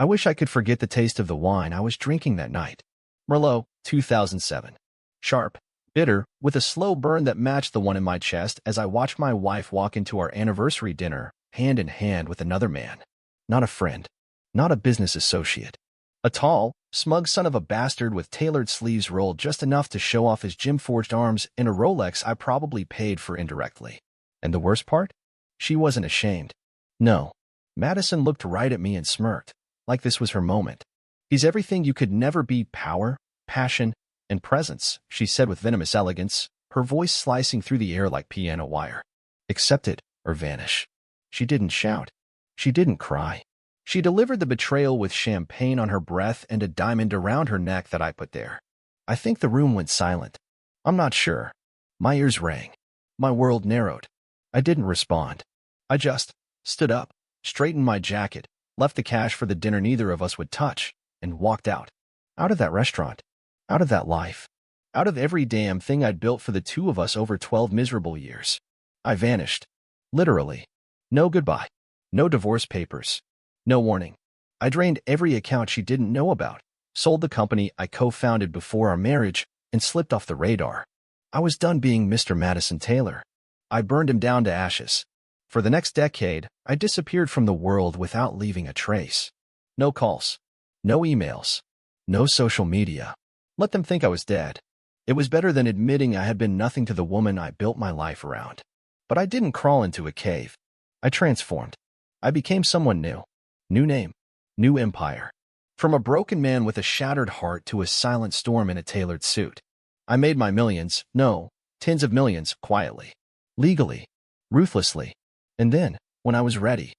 I wish I could forget the taste of the wine I was drinking that night. Merlot, 2007. Sharp, bitter, with a slow burn that matched the one in my chest as I watched my wife walk into our anniversary dinner, hand in hand with another man. Not a friend, not a business associate. A tall, smug son of a bastard with tailored sleeves rolled just enough to show off his gym-forged arms in a Rolex I probably paid for indirectly. And the worst part? She wasn't ashamed. No. Madison looked right at me and smirked, like this was her moment. He's everything you could never be: power, passion, and presence, she said with venomous elegance, her voice slicing through the air like piano wire. Accept it or vanish. She didn't shout. She didn't cry. She delivered the betrayal with champagne on her breath and a diamond around her neck that I put there. I think the room went silent. I'm not sure. My ears rang. My world narrowed. I didn't respond. I just stood up, straightened my jacket, left the cash for the dinner neither of us would touch, and walked out. Out of that restaurant. Out of that life. Out of every damn thing I'd built for the two of us over 12 miserable years. I vanished. Literally. No goodbye. No divorce papers. No warning. I drained every account she didn't know about, sold the company I co-founded before our marriage, and slipped off the radar. I was done being Mr. Madison Taylor. I burned him down to ashes. For the next decade, I disappeared from the world without leaving a trace. No calls. No emails. No social media. Let them think I was dead. It was better than admitting I had been nothing to the woman I built my life around. But I didn't crawl into a cave. I transformed. I became someone new. New name. New empire. From a broken man with a shattered heart to a silent storm in a tailored suit. I made my millions, no, tens of millions, quietly. Legally. Ruthlessly. And then, when I was ready,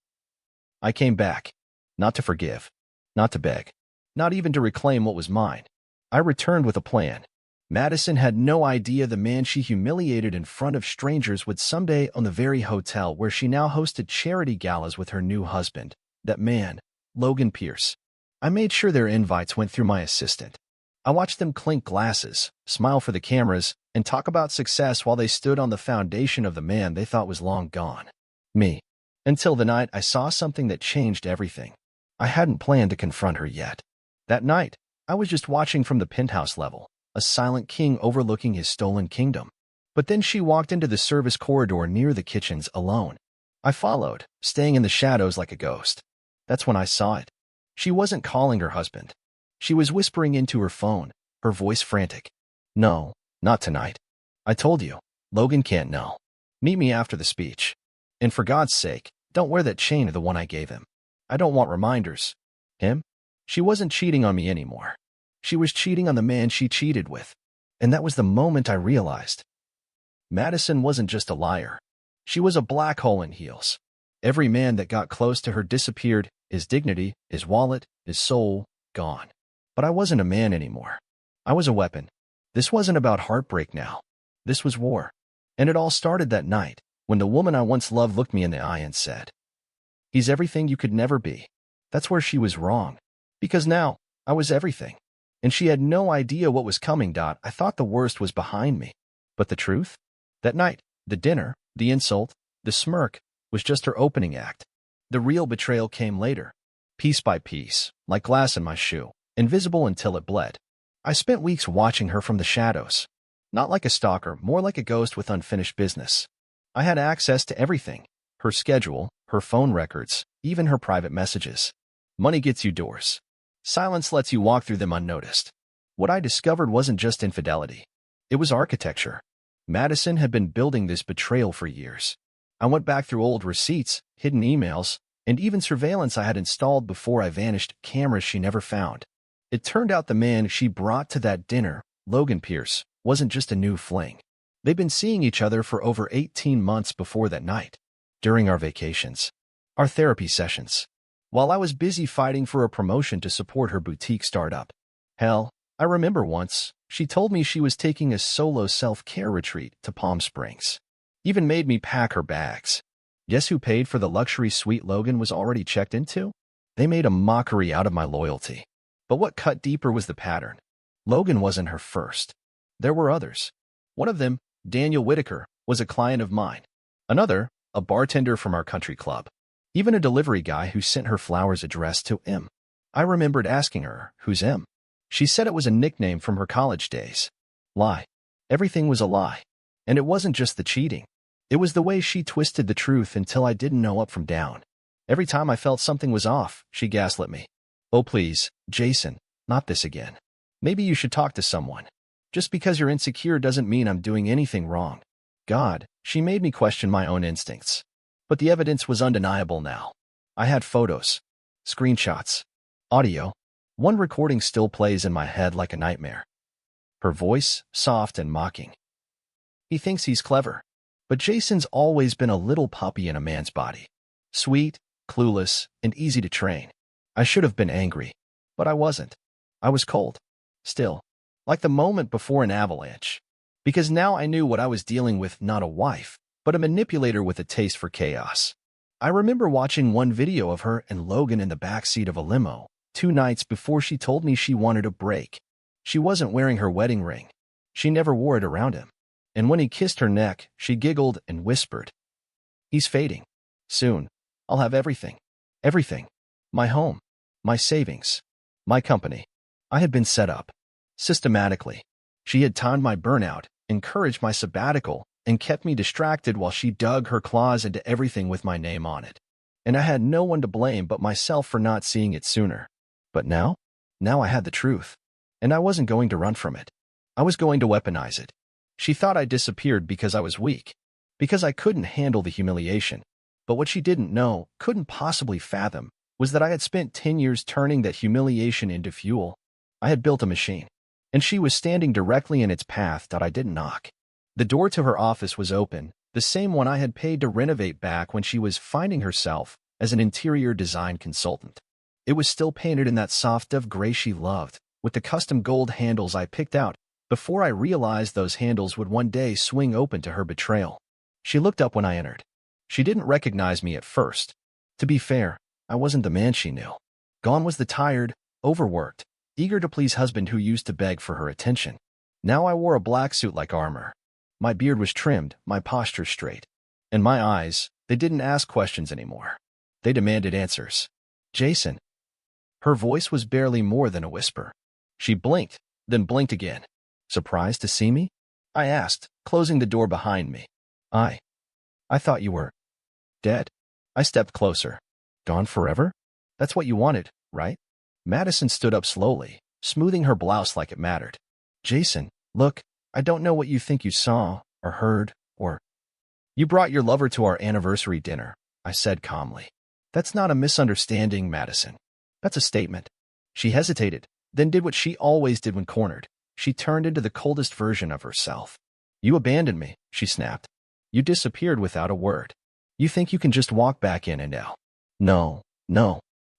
I came back. Not to forgive. Not to beg. Not even to reclaim what was mine. I returned with a plan. Madison had no idea the man she humiliated in front of strangers would someday own the very hotel where she now hosted charity galas with her new husband. That man, Logan Pierce. I made sure their invites went through my assistant. I watched them clink glasses, smile for the cameras, and talk about success while they stood on the foundation of the man they thought was long gone. Me. Until the night I saw something that changed everything. I hadn't planned to confront her yet. That night, I was just watching from the penthouse level, a silent king overlooking his stolen kingdom. But then she walked into the service corridor near the kitchens alone. I followed, staying in the shadows like a ghost. That's when I saw it. She wasn't calling her husband. She was whispering into her phone, her voice frantic. No, not tonight. I told you, Logan can't know. Meet me after the speech. And for God's sake, don't wear that chain to the one I gave him. I don't want reminders. Him? She wasn't cheating on me anymore. She was cheating on the man she cheated with. And that was the moment I realized. Madison wasn't just a liar. She was a black hole in heels. Every man that got close to her disappeared, his dignity, his wallet, his soul, gone. But I wasn't a man anymore. I was a weapon. This wasn't about heartbreak now. This was war. And it all started that night, when the woman I once loved looked me in the eye and said, "He's everything you could never be." That's where she was wrong. Because now, I was everything. And she had no idea what was coming. I thought the worst was behind me. But the truth? That night, the dinner, the insult, the smirk, was just her opening act. The real betrayal came later. Piece by piece, like glass in my shoe, invisible until it bled. I spent weeks watching her from the shadows. Not like a stalker, more like a ghost with unfinished business. I had access to everything. Her schedule, her phone records, even her private messages. Money gets you doors. Silence lets you walk through them unnoticed. What I discovered wasn't just infidelity. It was architecture. Madison had been building this betrayal for years. I went back through old receipts, hidden emails, and even surveillance I had installed before I vanished, cameras she never found. It turned out the man she brought to that dinner, Logan Pierce, wasn't just a new fling. They'd been seeing each other for over 18 months before that night, during our vacations, our therapy sessions, while I was busy fighting for a promotion to support her boutique startup. Hell, I remember once, she told me she was taking a solo self-care retreat to Palm Springs. Even made me pack her bags. Guess who paid for the luxury suite Logan was already checked into? They made a mockery out of my loyalty. But what cut deeper was the pattern. Logan wasn't her first. There were others. One of them, Daniel Whitaker, was a client of mine. Another, a bartender from our country club. Even a delivery guy who sent her flowers addressed to him. I remembered asking her, "Who's M?" She said it was a nickname from her college days. Lie. Everything was a lie. And it wasn't just the cheating. It was the way she twisted the truth until I didn't know up from down. Every time I felt something was off, she gaslit me. "Oh please, Jason, not this again. Maybe you should talk to someone. Just because you're insecure doesn't mean I'm doing anything wrong." God, she made me question my own instincts. But the evidence was undeniable now. I had photos, screenshots, audio. One recording still plays in my head like a nightmare. Her voice, soft and mocking. "He thinks he's clever. But Jason's always been a little puppy in a man's body. Sweet, clueless, and easy to train." I should have been angry, but I wasn't. I was cold. Still. Like the moment before an avalanche. Because now I knew what I was dealing with, not a wife, but a manipulator with a taste for chaos. I remember watching one video of her and Logan in the backseat of a limo, 2 nights before she told me she wanted a break. She wasn't wearing her wedding ring. She never wore it around him. And when he kissed her neck, she giggled and whispered, "He's fading. Soon, I'll have everything. Everything. My home. My savings. My company." I had been set up. Systematically. She had timed my burnout, encouraged my sabbatical, and kept me distracted while she dug her claws into everything with my name on it. And I had no one to blame but myself for not seeing it sooner. But now I had the truth. And I wasn't going to run from it. I was going to weaponize it. She thought I disappeared because I was weak, because I couldn't handle the humiliation. But what she didn't know, couldn't possibly fathom, was that I had spent 10 years turning that humiliation into fuel. I had built a machine, and she was standing directly in its path that I didn't knock. The door to her office was open, the same one I had paid to renovate back when she was finding herself as an interior design consultant. It was still painted in that soft dove gray she loved, with the custom gold handles I picked out before I realized those handles would one day swing open to her betrayal. She looked up when I entered. She didn't recognize me at first. To be fair, I wasn't the man she knew. Gone was the tired, overworked, eager-to-please husband who used to beg for her attention. Now I wore a black suit like armor. My beard was trimmed, my posture straight. And my eyes, they didn't ask questions anymore. They demanded answers. "Jason." Her voice was barely more than a whisper. She blinked, then blinked again. "Surprised to see me?" I asked, closing the door behind me. I thought you were dead." I stepped closer. "Gone forever? That's what you wanted, right?" Madison stood up slowly, smoothing her blouse like it mattered. "Jason, look, I don't know what you think you saw, or heard, or—" "You brought your lover to our anniversary dinner," I said calmly. "That's not a misunderstanding, Madison. That's a statement." She hesitated, then did what she always did when cornered. She turned into the coldest version of herself. "You abandoned me," she snapped. "You disappeared without a word. You think you can just walk back in and out?" No.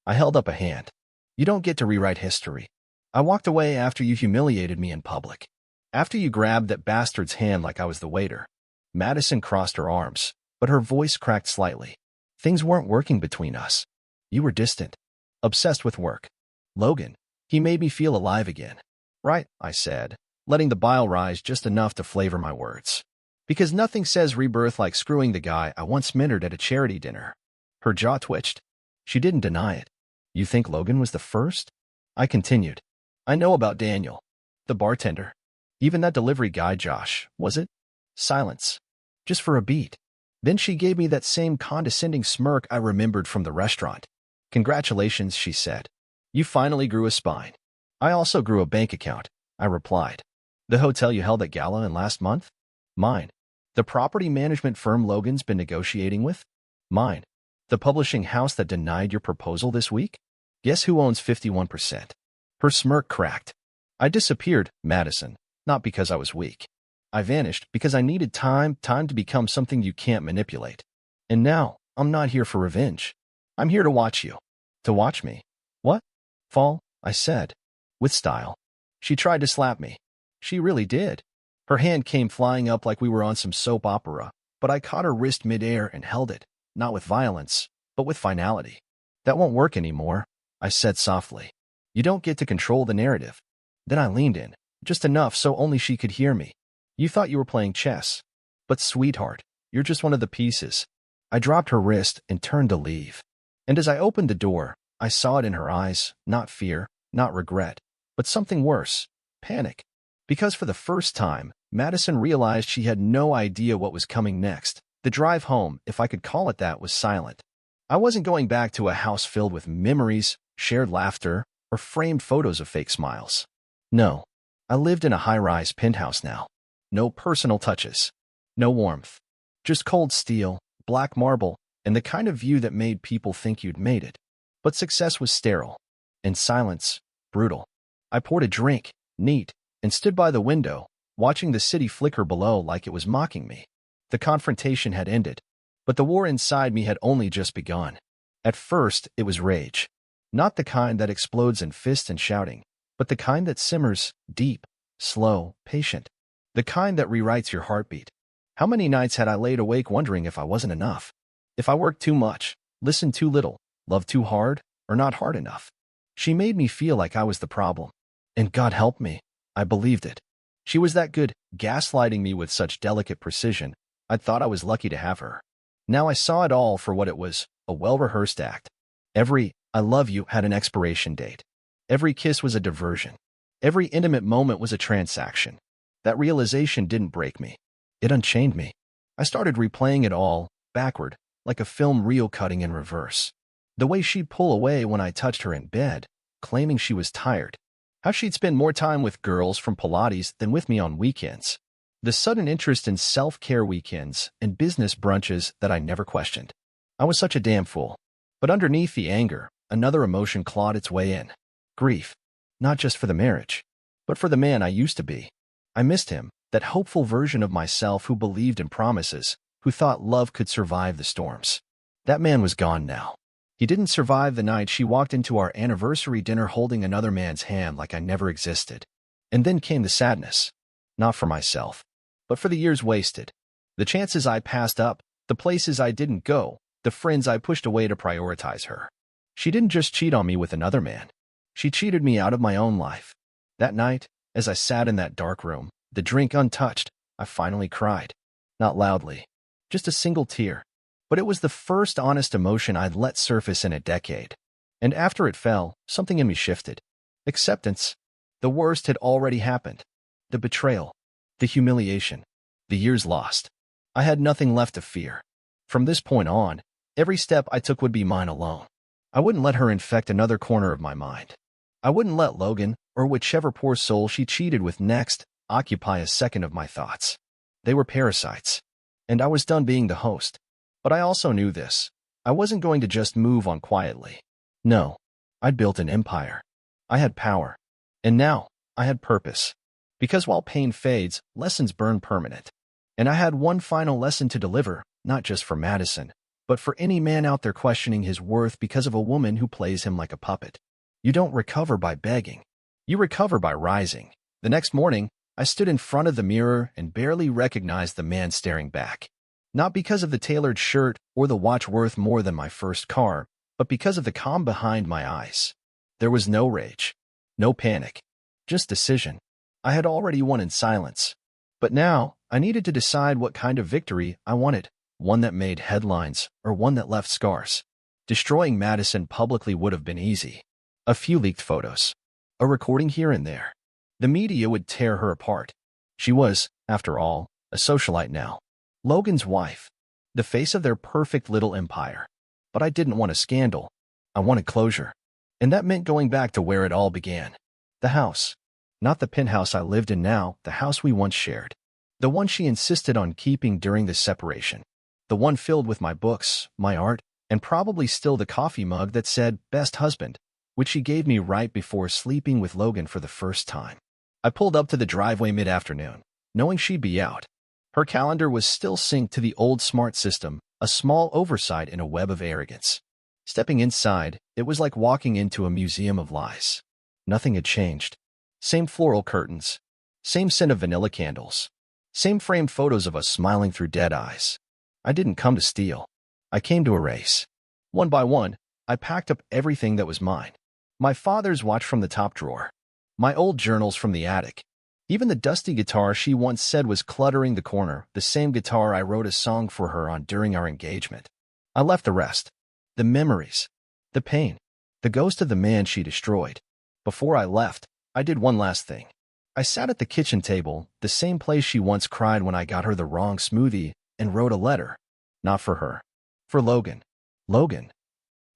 I held up a hand. "You don't get to rewrite history. I walked away after you humiliated me in public. After you grabbed that bastard's hand like I was the waiter." Madison crossed her arms, but her voice cracked slightly. "Things weren't working between us. You were distant, obsessed with work. Logan, he made me feel alive again." "Right," I said, letting the bile rise just enough to flavor my words. "Because nothing says rebirth like screwing the guy I once mentored at a charity dinner." Her jaw twitched. She didn't deny it. "You think Logan was the first?" I continued. "I know about Daniel, the bartender. Even that delivery guy, Josh, was it?" Silence. Just for a beat. Then she gave me that same condescending smirk I remembered from the restaurant. "Congratulations," she said. "You finally grew a spine." "I also grew a bank account," I replied. "The hotel you held at Gala in last month?" "Mine." "The property management firm Logan's been negotiating with?" "Mine." "The publishing house that denied your proposal this week?" "Guess who owns 51%? Her smirk cracked. "I disappeared, Madison, not because I was weak. I vanished because I needed time to become something you can't manipulate. And now, I'm not here for revenge. I'm here to watch you." "To watch me?" "What?" "Fall," I said. With style. She tried to slap me. She really did. Her hand came flying up like we were on some soap opera, but I caught her wrist midair and held it, not with violence, but with finality. "That won't work anymore," I said softly. "You don't get to control the narrative." Then I leaned in, just enough so only she could hear me. "You thought you were playing chess. But sweetheart, you're just one of the pieces." I dropped her wrist and turned to leave. And as I opened the door, I saw it in her eyes, not fear, not regret, but something worse, panic. Because for the first time, Madison realized she had no idea what was coming next. The drive home, if I could call it that, was silent. I wasn't going back to a house filled with memories, shared laughter, or framed photos of fake smiles. No, I lived in a high-rise penthouse now. No personal touches. No warmth. Just cold steel, black marble, and the kind of view that made people think you'd made it. But success was sterile. And silence, brutal. I poured a drink, neat, and stood by the window, watching the city flicker below like it was mocking me. The confrontation had ended, but the war inside me had only just begun. At first, it was rage. Not the kind that explodes in fists and shouting, but the kind that simmers, deep, slow, patient. The kind that rewrites your heartbeat. How many nights had I laid awake wondering if I wasn't enough? If I worked too much, listened too little, loved too hard, or not hard enough? She made me feel like I was the problem. And God help me, I believed it. She was that good, gaslighting me with such delicate precision, I thought I was lucky to have her. Now I saw it all for what it was, a well-rehearsed act. Every "I love you" had an expiration date. Every kiss was a diversion. Every intimate moment was a transaction. That realization didn't break me. It unchained me. I started replaying it all, backward, like a film reel cutting in reverse. The way she'd pull away when I touched her in bed, claiming she was tired. How she'd spend more time with girls from Pilates than with me on weekends. The sudden interest in self-care weekends and business brunches that I never questioned. I was such a damn fool. But underneath the anger, another emotion clawed its way in. Grief. Not just for the marriage, but for the man I used to be. I missed him, that hopeful version of myself who believed in promises, who thought love could survive the storms. That man was gone now. He didn't survive the night she walked into our anniversary dinner holding another man's hand like I never existed. And then came the sadness. Not for myself, but for the years wasted. The chances I passed up, the places I didn't go, the friends I pushed away to prioritize her. She didn't just cheat on me with another man. She cheated me out of my own life. That night, as I sat in that dark room, the drink untouched, I finally cried. Not loudly. Just a single tear. But it was the first honest emotion I'd let surface in a decade. And after it fell, something in me shifted. Acceptance. The worst had already happened. The betrayal. The humiliation. The years lost. I had nothing left to fear. From this point on, every step I took would be mine alone. I wouldn't let her infect another corner of my mind. I wouldn't let Logan, or whichever poor soul she cheated with next, occupy a second of my thoughts. They were parasites. And I was done being the host. But I also knew this. I wasn't going to just move on quietly. No, I'd built an empire. I had power. And now, I had purpose. Because while pain fades, lessons burn permanent. And I had one final lesson to deliver, not just for Madison, but for any man out there questioning his worth because of a woman who plays him like a puppet. You don't recover by begging. You recover by rising. The next morning, I stood in front of the mirror and barely recognized the man staring back. Not because of the tailored shirt or the watch worth more than my first car, but because of the calm behind my eyes. There was no rage, no panic, just decision. I had already won in silence. But now, I needed to decide what kind of victory I wanted, one that made headlines or one that left scars. Destroying Madison publicly would have been easy. A few leaked photos. A recording here and there. The media would tear her apart. She was, after all, a socialite now. Logan's wife. The face of their perfect little empire. But I didn't want a scandal. I wanted closure. And that meant going back to where it all began. The house. Not the penthouse I lived in now, the house we once shared. The one she insisted on keeping during the separation. The one filled with my books, my art, and probably still the coffee mug that said, "Best Husband," which she gave me right before sleeping with Logan for the first time. I pulled up to the driveway mid-afternoon, knowing she'd be out. Her calendar was still synced to the old smart system, a small oversight in a web of arrogance. Stepping inside, it was like walking into a museum of lies. Nothing had changed. Same floral curtains. Same scent of vanilla candles. Same framed photos of us smiling through dead eyes. I didn't come to steal. I came to erase. One by one, I packed up everything that was mine. My father's watch from the top drawer. My old journals from the attic. Even the dusty guitar she once said was cluttering the corner, the same guitar I wrote a song for her on during our engagement. I left the rest. The memories. The pain. the ghost of the man she destroyed. Before I left, I did one last thing. I sat at the kitchen table, the same place she once cried when I got her the wrong smoothie, and wrote a letter. Not for her. For Logan. Logan,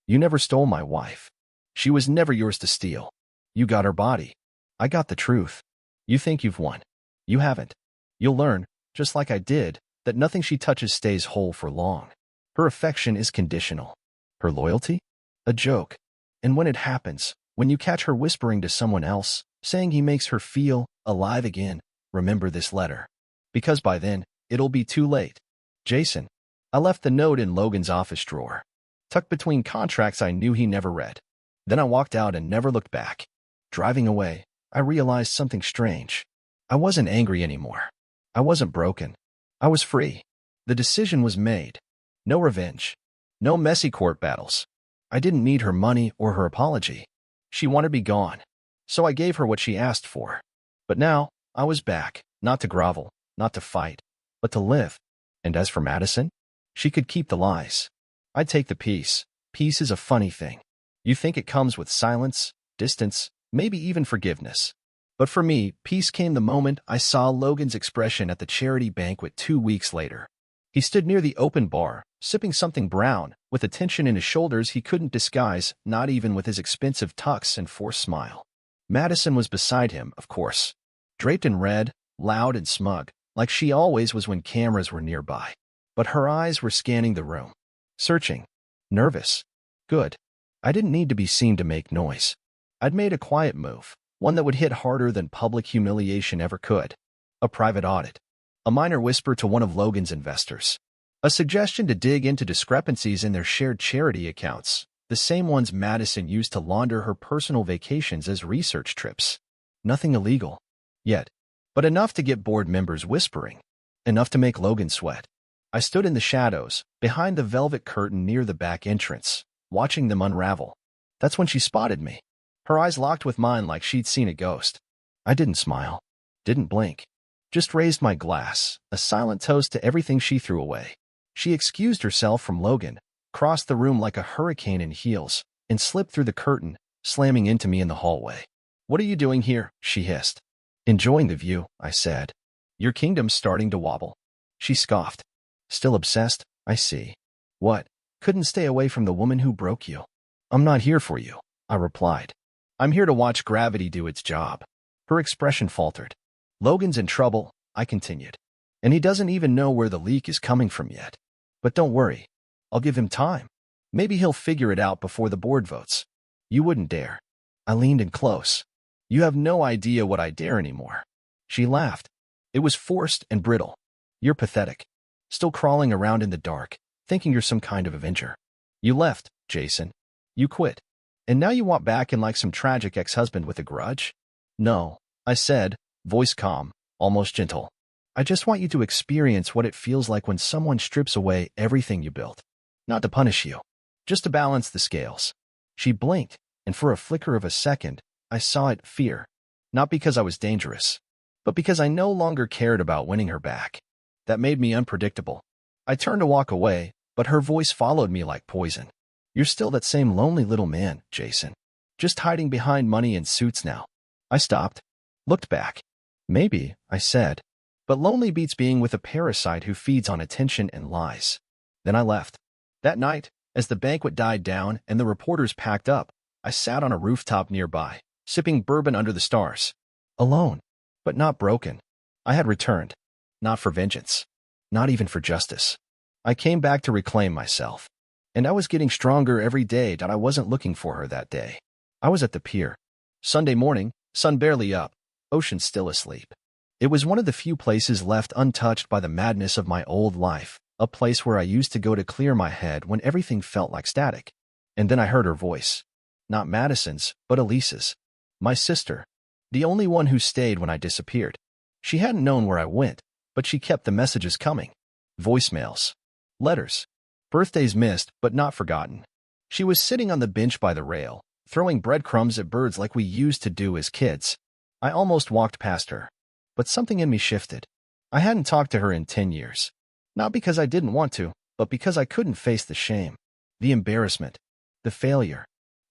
you never stole my wife. She was never yours to steal. You got her body. I got the truth. You think you've won. You haven't. You'll learn, just like I did, that nothing she touches stays whole for long. Her affection is conditional. Her loyalty? A joke. And when it happens, when you catch her whispering to someone else, saying he makes her feel alive again, remember this letter. Because by then, it'll be too late. Jason. I left the note in Logan's office drawer, tucked between contracts I knew he never read. Then I walked out and never looked back. Driving away, I realized something strange. I wasn't angry anymore. I wasn't broken. I was free. The decision was made. No revenge. No messy court battles. I didn't need her money or her apology. She wanted me gone. So I gave her what she asked for. But now, I was back, not to grovel, not to fight, but to live. And as for Madison, she could keep the lies. I'd take the peace. Peace is a funny thing. You think it comes with silence, distance, maybe even forgiveness. But for me, peace came the moment I saw Logan's expression at the charity banquet 2 weeks later. He stood near the open bar, sipping something brown, with a tension in his shoulders he couldn't disguise, not even with his expensive tux and forced smile. Madison was beside him, of course, draped in red, loud and smug, like she always was when cameras were nearby. But her eyes were scanning the room. Searching. Nervous. Good. I didn't need to be seen to make noise. I'd made a quiet move, one that would hit harder than public humiliation ever could. A private audit. A minor whisper to one of Logan's investors. A suggestion to dig into discrepancies in their shared charity accounts, the same ones Madison used to launder her personal vacations as research trips. Nothing illegal. Yet. But enough to get board members whispering. Enough to make Logan sweat. I stood in the shadows, behind the velvet curtain near the back entrance, watching them unravel. That's when she spotted me. Her eyes locked with mine like she'd seen a ghost. I didn't smile. Didn't blink. Just raised my glass, a silent toast to everything she threw away. She excused herself from Logan, crossed the room like a hurricane in heels, and slipped through the curtain, slamming into me in the hallway. "What are you doing here?" she hissed. "Enjoying the view," I said. "Your kingdom's starting to wobble." She scoffed. "Still obsessed? I see. What? Couldn't stay away from the woman who broke you?" "I'm not here for you," I replied. "I'm here to watch gravity do its job." Her expression faltered. "Logan's in trouble," I continued. "And he doesn't even know where the leak is coming from yet. But don't worry. I'll give him time. Maybe he'll figure it out before the board votes." "You wouldn't dare." I leaned in close. "You have no idea what I dare anymore." She laughed. It was forced and brittle. "You're pathetic. Still crawling around in the dark, thinking you're some kind of avenger. You left, Jason. You quit. And now you want back in like some tragic ex-husband with a grudge?" "No," I said, voice calm, almost gentle. "I just want you to experience what it feels like when someone strips away everything you built. Not to punish you, just to balance the scales." She blinked, and for a flicker of a second, I saw it fear. Not because I was dangerous, but because I no longer cared about winning her back. That made me unpredictable. I turned to walk away, but her voice followed me like poison. "You're still that same lonely little man, Jason. Just hiding behind money and suits now." I stopped, looked back. "Maybe," I said, "but lonely beats being with a parasite who feeds on attention and lies." Then I left. That night, as the banquet died down and the reporters packed up, I sat on a rooftop nearby, sipping bourbon under the stars. Alone, but not broken. I had returned. Not for vengeance. Not even for justice. I came back to reclaim myself. And I was getting stronger every day that I wasn't looking for her that day. I was at the pier. Sunday morning, sun barely up, ocean still asleep. It was one of the few places left untouched by the madness of my old life, a place where I used to go to clear my head when everything felt like static. And then I heard her voice. Not Madison's, but Elise's. My sister. The only one who stayed when I disappeared. She hadn't known where I went, but she kept the messages coming. Voicemails. Letters. Birthdays missed, but not forgotten. She was sitting on the bench by the rail, throwing breadcrumbs at birds like we used to do as kids. I almost walked past her. But something in me shifted. I hadn't talked to her in 10 years. Not because I didn't want to, but because I couldn't face the shame, the embarrassment, the failure.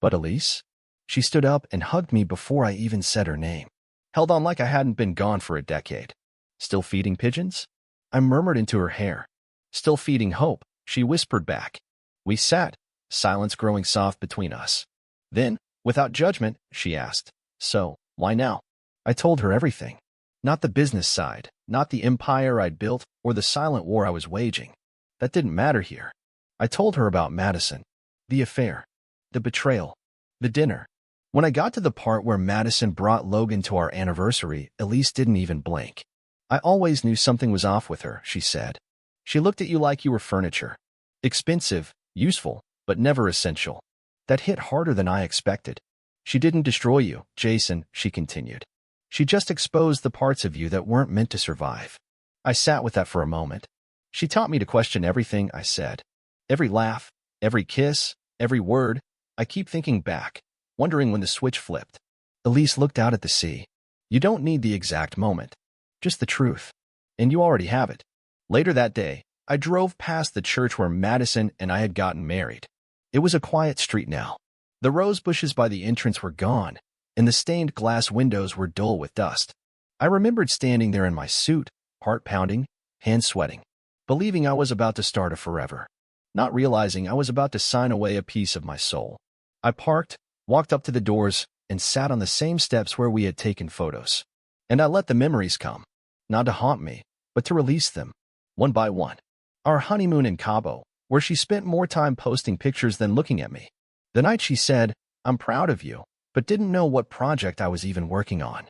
But Elise? She stood up and hugged me before I even said her name. Held on like I hadn't been gone for a decade. Still feeding pigeons? I murmured into her hair. Still feeding hope, she whispered back. We sat, silence growing soft between us. Then, without judgment, she asked, so, why now? I told her everything. Not the business side, not the empire I'd built, or the silent war I was waging. That didn't matter here. I told her about Madison, the affair, the betrayal, the dinner. When I got to the part where Madison brought Logan to our anniversary, Elise didn't even blink. I always knew something was off with her, she said. She looked at you like you were furniture. Expensive, useful, but never essential. That hit harder than I expected. She didn't destroy you, Jason, she continued. She just exposed the parts of you that weren't meant to survive. I sat with that for a moment. She taught me to question everything I said. Every laugh, every kiss, every word. I keep thinking back, wondering when the switch flipped. Elise looked out at the sea. You don't need the exact moment, just the truth. And you already have it. Later that day, I drove past the church where Madison and I had gotten married. It was a quiet street now. The rose bushes by the entrance were gone, and the stained glass windows were dull with dust. I remembered standing there in my suit, heart pounding, hands sweating, believing I was about to start a forever, not realizing I was about to sign away a piece of my soul. I parked, walked up to the doors, and sat on the same steps where we had taken photos. And I let the memories come, not to haunt me, but to release them, one by one. Our honeymoon in Cabo, where she spent more time posting pictures than looking at me. The night she said, I'm proud of you, but didn't know what project I was even working on.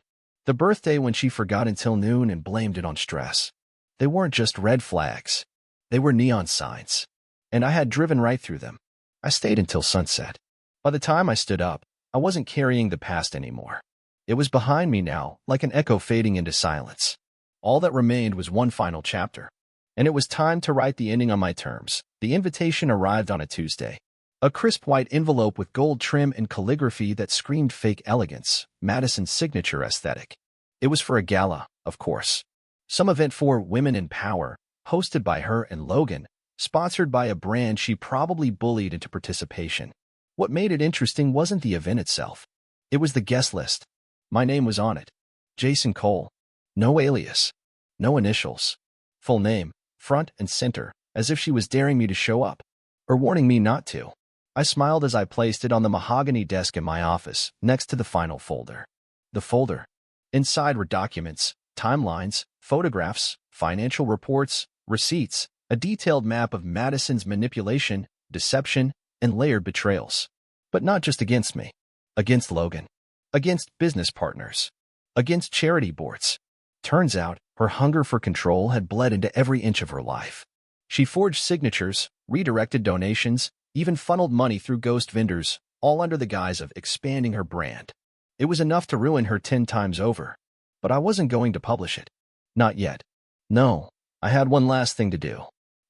The birthday when she forgot until noon and blamed it on stress. They weren't just red flags. They were neon signs. And I had driven right through them. I stayed until sunset. By the time I stood up, I wasn't carrying the past anymore. It was behind me now, like an echo fading into silence. All that remained was one final chapter. And it was time to write the ending on my terms. The invitation arrived on a Tuesday. A crisp white envelope with gold trim and calligraphy that screamed fake elegance, Madison's signature aesthetic. It was for a gala, of course. Some event for women in power, hosted by her and Logan, sponsored by a brand she probably bullied into participation. What made it interesting wasn't the event itself. It was the guest list. My name was on it. Jason Cole. No alias. No initials. Full name, front and center, as if she was daring me to show up, or warning me not to. I smiled as I placed it on the mahogany desk in my office, next to the final folder. The folder. Inside were documents, timelines, photographs, financial reports, receipts, a detailed map of Madison's manipulation, deception, and layered betrayals. But not just against me. Against Logan. Against business partners. Against charity boards. Turns out, her hunger for control had bled into every inch of her life. She forged signatures, redirected donations, even funneled money through ghost vendors, all under the guise of expanding her brand. It was enough to ruin her 10 times over. But I wasn't going to publish it. Not yet. No, I had one last thing to do.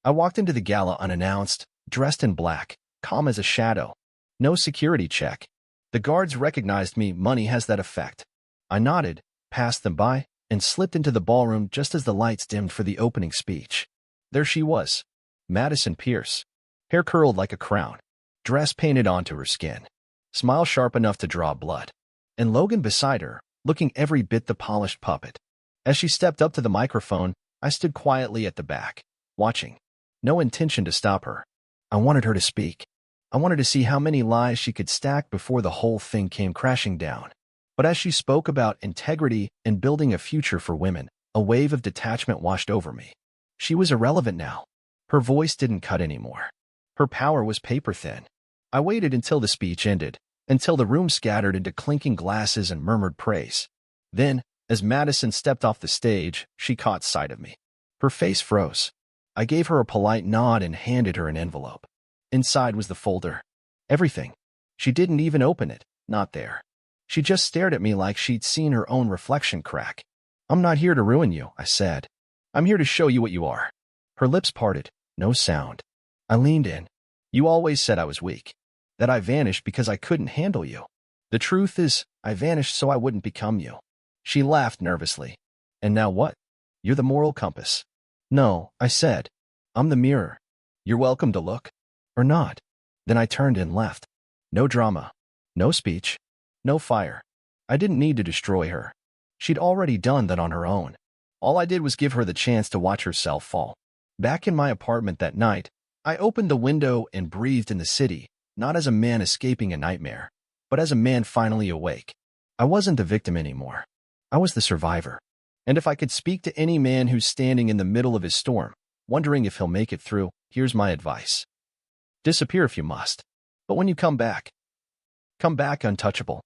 I walked into the gala unannounced, dressed in black, calm as a shadow. No security check. The guards recognized me. Money has that effect. I nodded, passed them by, and slipped into the ballroom just as the lights dimmed for the opening speech. There she was, Madison Pierce. Hair curled like a crown, dress painted onto her skin, smile sharp enough to draw blood. And Logan beside her, looking every bit the polished puppet. As she stepped up to the microphone, I stood quietly at the back, watching. No intention to stop her. I wanted her to speak. I wanted to see how many lies she could stack before the whole thing came crashing down. But as she spoke about integrity and building a future for women, a wave of detachment washed over me. She was irrelevant now. Her voice didn't cut anymore. Her power was paper-thin. I waited until the speech ended, until the room scattered into clinking glasses and murmured praise. Then, as Madison stepped off the stage, she caught sight of me. Her face froze. I gave her a polite nod and handed her an envelope. Inside was the folder. Everything. She didn't even open it. Not there. She just stared at me like she'd seen her own reflection crack. I'm not here to ruin you, I said. I'm here to show you what you are. Her lips parted. No sound. I leaned in. You always said I was weak. That I vanished because I couldn't handle you. The truth is, I vanished so I wouldn't become you. She laughed nervously. And now what? You're the moral compass. No, I said. I'm the mirror. You're welcome to look. Or not. Then I turned and left. No drama. No speech, no fire. I didn't need to destroy her. She'd already done that on her own. All I did was give her the chance to watch herself fall. Back in my apartment that night, I opened the window and breathed in the city, not as a man escaping a nightmare, but as a man finally awake. I wasn't the victim anymore. I was the survivor. And if I could speak to any man who's standing in the middle of his storm, wondering if he'll make it through, here's my advice. Disappear if you must. But when you come back untouchable.